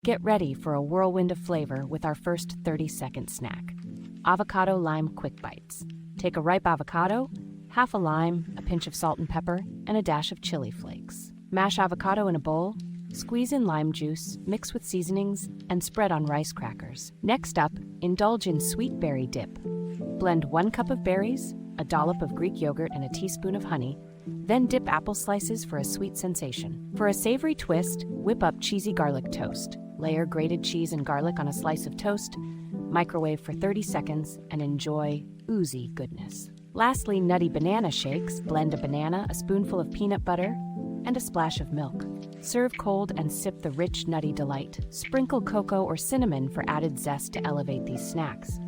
Get ready for a whirlwind of flavor with our first 30-second snack. Avocado Lime Quick Bites. Take a ripe avocado, half a lime, a pinch of salt and pepper, and a dash of chili flakes. Mash avocado in a bowl, squeeze in lime juice, mix with seasonings, and spread on rice crackers. Next up, indulge in sweet berry dip. Blend 1 cup of berries, a dollop of Greek yogurt, and a teaspoon of honey, then dip apple slices for a sweet sensation. For a savory twist, whip up cheesy garlic toast. Layer grated cheese and garlic on a slice of toast, microwave for 30 seconds, and enjoy oozy goodness. Lastly, nutty banana shakes. Blend a banana, a spoonful of peanut butter, and a splash of milk. Serve cold and sip the rich, nutty delight. Sprinkle cocoa or cinnamon for added zest to elevate these snacks.